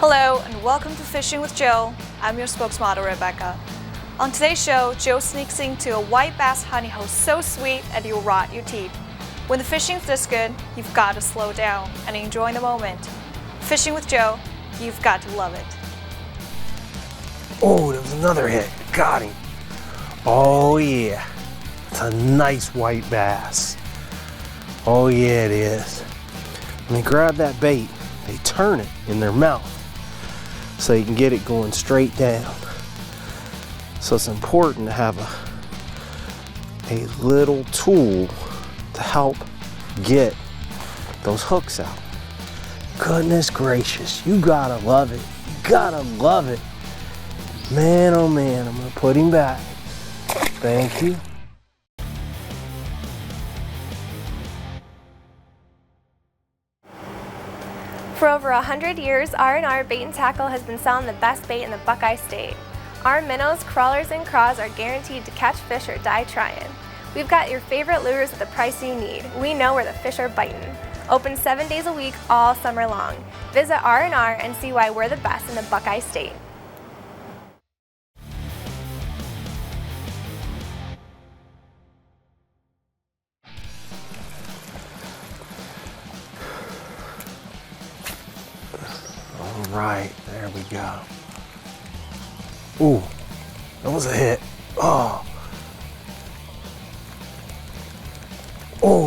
Hello and welcome to Fishing with Joe. I'm your spokesmodel, Rebecca. On today's show, Joe sneaks into a white bass honey hole so sweet that you'll rot your teeth. When the fishing's this good, you've got to slow down and enjoy the moment. Fishing with Joe, you've got to love it. Oh, there was another hit. Got him. Oh yeah, it's a nice white bass. Oh yeah, it is. When they grab that bait, they turn it in their mouth so you can get it going straight down. So it's important to have a little tool to help get those hooks out. Goodness gracious, you gotta love it. You gotta love it. Man, oh man, I'm gonna put him back. Thank you. For over 100 years, R&R Bait and Tackle has been selling the best bait in the Buckeye State. Our minnows, crawlers, and craws are guaranteed to catch fish or die trying. We've got your favorite lures at the price you need. We know where the fish are biting. Open 7 days a week all summer long. Visit R&R and see why we're the best in the Buckeye State. All right, there we go. Ooh, that was a hit. Oh,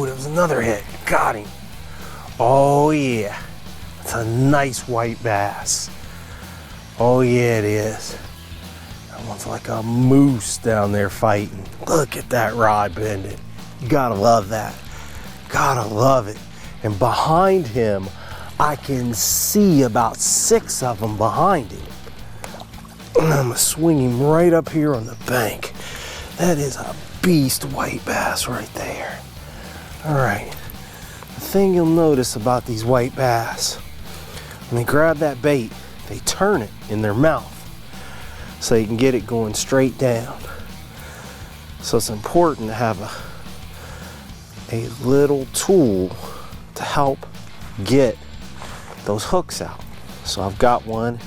there was another hit. Got him. Oh yeah, it's a nice white bass. Oh yeah, it is. That one's like a moose down there fighting. Look at that rod bending. You gotta love that. Gotta love it. And behind him, I can see about 6 of them behind him. And I'm gonna swing him right up here on the bank. That is a beast white bass right there. All right, the thing you'll notice about these white bass, when they grab that bait, they turn it in their mouth so you can get it going straight down. So it's important to have a little tool to help get those hooks out. So I've got one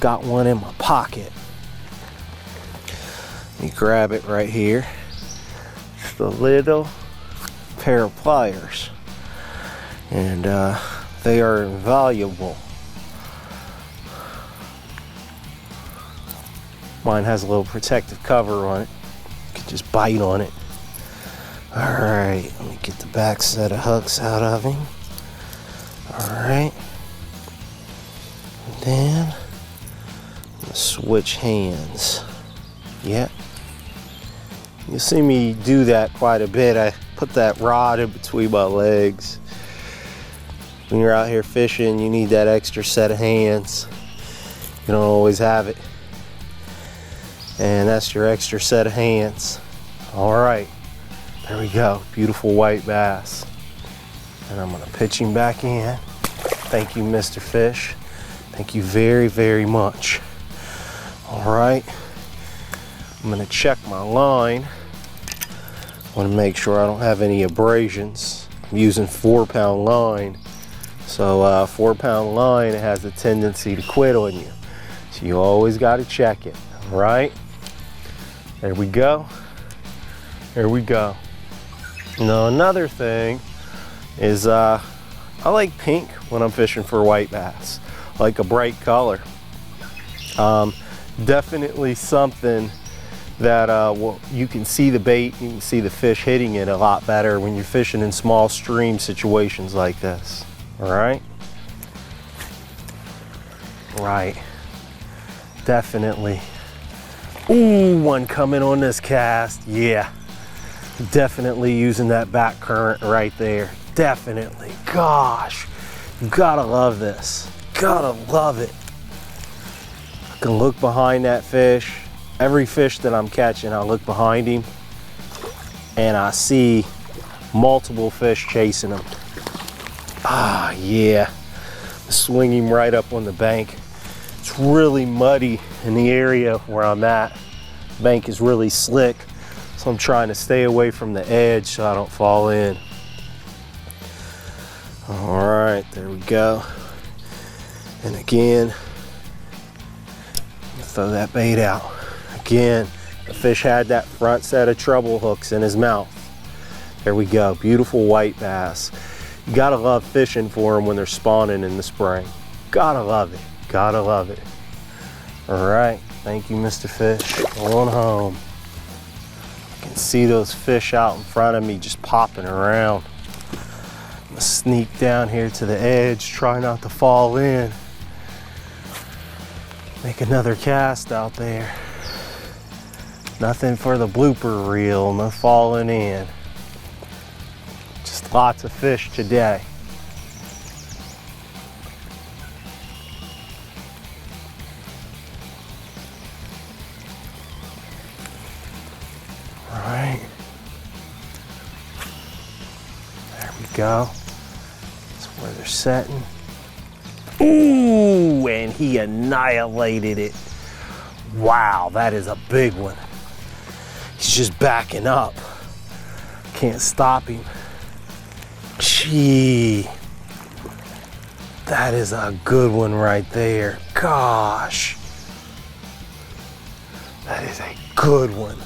in my pocket. You grab it right here. Just a little pair of pliers, and they are invaluable. Mine has a little protective cover on it. You can just bite on it. All right, let me get the back set of hooks out of him. All right, and then I'm gonna switch hands. Yep. You see me do that quite a bit. I put that rod in between my legs. When you're out here fishing, you need that extra set of hands. You don't always have it. And that's your extra set of hands. All right, there we go. Beautiful white bass. And I'm gonna pitch him back in. Thank you, Mr. Fish. Thank you very, very much. All right, I'm gonna check my line. I wanna make sure I don't have any abrasions. I'm using 4-pound line. So 4-pound line has a tendency to quit on you. So you always gotta check it, all right? There we go. There we go. Now another thing is I like pink when I'm fishing for white bass. I like a bright color. Definitely something that well, you can see the bait, you can see the fish hitting it a lot better when you're fishing in small stream situations like this. All right? Right. Definitely. Ooh, one coming on this cast. Yeah. Definitely using that back current right there. Definitely. Gosh, you gotta love this. Gotta love it. I can look behind that fish. Every fish that I'm catching, I look behind him and I see multiple fish chasing him. Ah, yeah. Swing him right up on the bank. It's really muddy in the area where I'm at. The bank is really slick, so I'm trying to stay away from the edge so I don't fall in. All right, there we go. And again, throw that bait out. Again, the fish had that front set of treble hooks in his mouth. There we go, beautiful white bass. You gotta love fishing for them when they're spawning in the spring. Gotta love it, gotta love it. All right, thank you, Mr. Fish. Going home. I can see those fish out in front of me just popping around. I'm gonna sneak down here to the edge, try not to fall in. Make another cast out there. Nothing for the blooper reel, no falling in. Just lots of fish today. All right. There we go. That's where they're setting. Ooh, and he annihilated it. Wow, that is a big one. He's just backing up. Can't stop him. Gee, that is a good one right there. Gosh, that is a good one.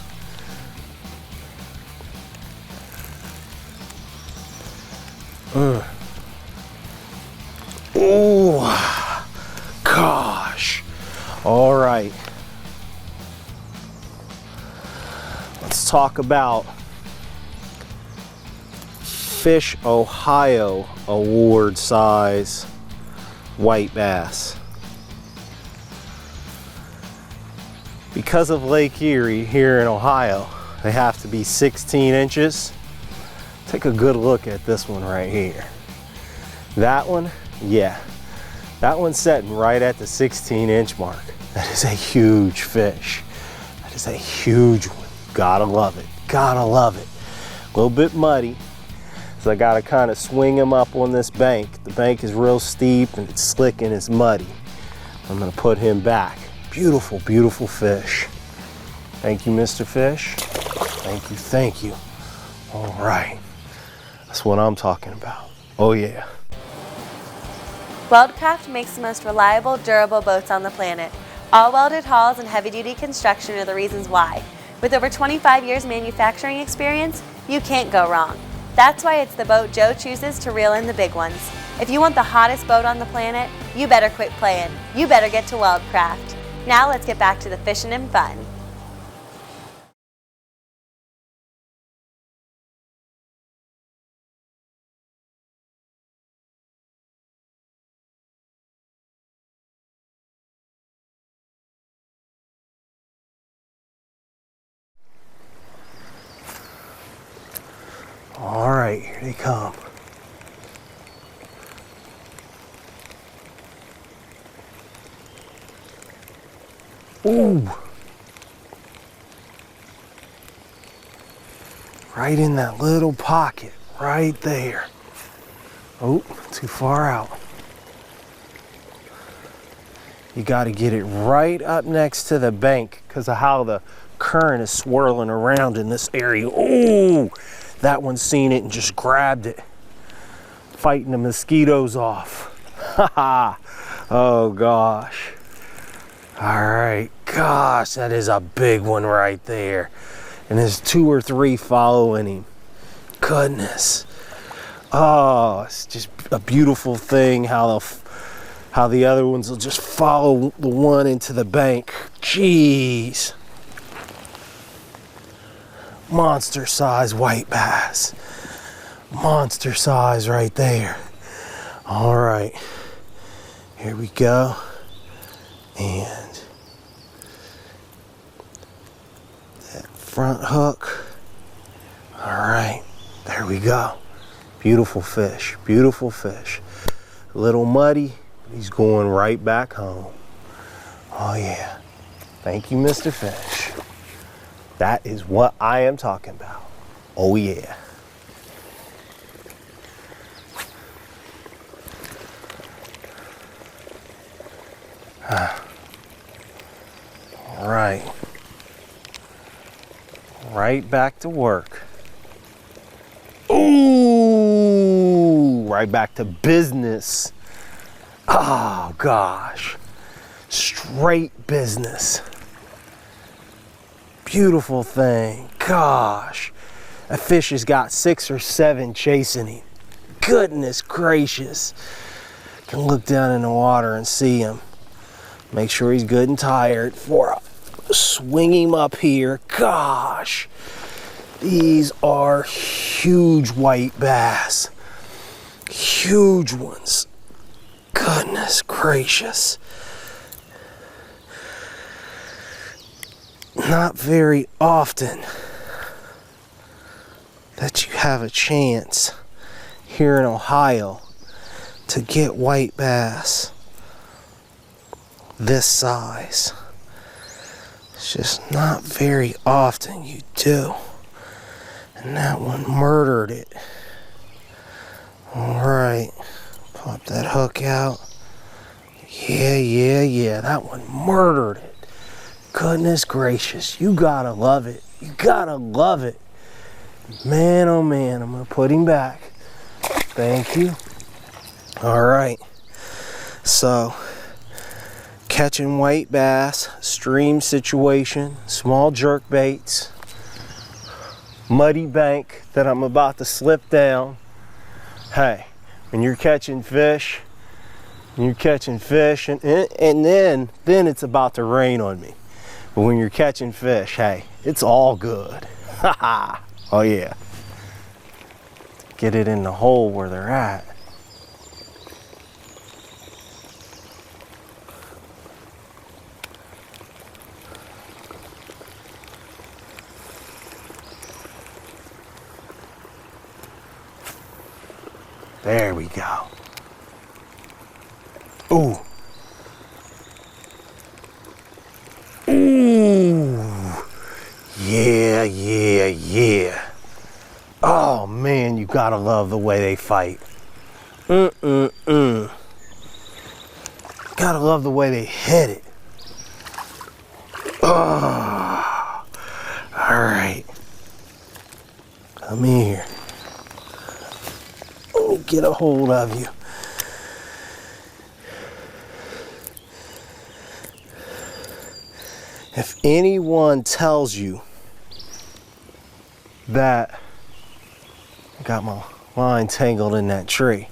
Oh, gosh. All right. Let's talk about Fish Ohio award size white bass. Because of Lake Erie here in Ohio, they have to be 16 inches. Take a good look at this one right here. That one, yeah, that one's setting right at the 16-inch mark. That is a huge fish. That is a huge one. Gotta love it, gotta love it. A little bit muddy, so I gotta kind of swing him up on this bank. The bank is real steep and it's slick and it's muddy. I'm gonna put him back. Beautiful, beautiful fish. Thank you, Mr. Fish. Thank you, thank you. All right, that's what I'm talking about. Oh yeah. Weldcraft makes the most reliable, durable boats on the planet. All welded hulls and heavy-duty construction are the reasons why. With over 25 years manufacturing experience, you can't go wrong. That's why it's the boat Joe chooses to reel in the big ones. If you want the hottest boat on the planet, you better quit playing. You better get to Weldcraft. Now let's get back to the fishing and fun. All right, here they come. Ooh. Right in that little pocket, right there. Oh, too far out. You got to get it right up next to the bank because of how the current is swirling around in this area. Ooh. That one seen it and just grabbed it, fighting the mosquitoes off. Oh gosh. All right, gosh, that is a big one right there. And there's 2 or 3 following him. Goodness. Oh, it's just a beautiful thing how the other ones will just follow the one into the bank. Jeez. Monster size white bass. Monster size right there. All right, here we go. And that front hook. All right, there we go. Beautiful fish, beautiful fish. A little muddy, but he's going right back home. Oh yeah, thank you, Mr. Fish. That is what I am talking about. Oh yeah. All right. Right back to work. Ooh, right back to business. Oh gosh, straight business. Beautiful thing. Gosh, that fish has got 6 or 7 chasing him. Goodness gracious. Can look down in the water and see him. Make sure he's good and tired before I swing him up here. Gosh, these are huge white bass. Huge ones. Goodness gracious. Not very often that you have a chance here in Ohio to get white bass this size. It's just not very often you do. And that one murdered it. All right, pop that hook out. Yeah, that one murdered it. Goodness gracious, you gotta love it. You gotta love it. Man, oh man, I'm gonna put him back. Thank you. All right, so catching white bass, stream situation, small jerk baits, muddy bank that I'm about to slip down. Hey, when you're catching fish, and then it's about to rain on me. But when you're catching fish, hey, it's all good. Ha. Oh yeah. Get it in the hole where they're at. There we go. Ooh. Ooh. Yeah. Oh man, you gotta love the way they fight. Gotta love the way they hit it. Oh. All right. Come here. Let me get a hold of you. If anyone tells you that, I got my line tangled in that tree,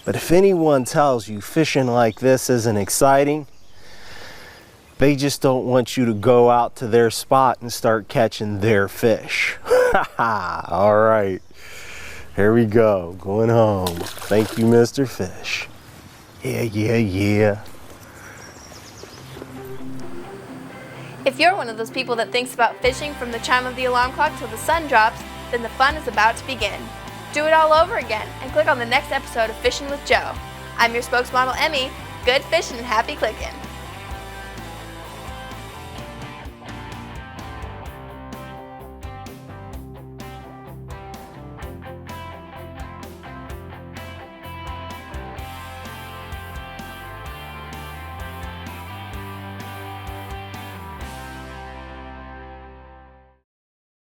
but if anyone tells you fishing like this isn't exciting, they just don't want you to go out to their spot and start catching their fish. All right, here we go, going home. Thank you, Mr. Fish. Yeah. If you're one of those people that thinks about fishing from the chime of the alarm clock till the sun drops, then the fun is about to begin. Do it all over again and click on the next episode of Fishing with Joe. I'm your spokesmodel, Emmy. Good fishing and happy clicking.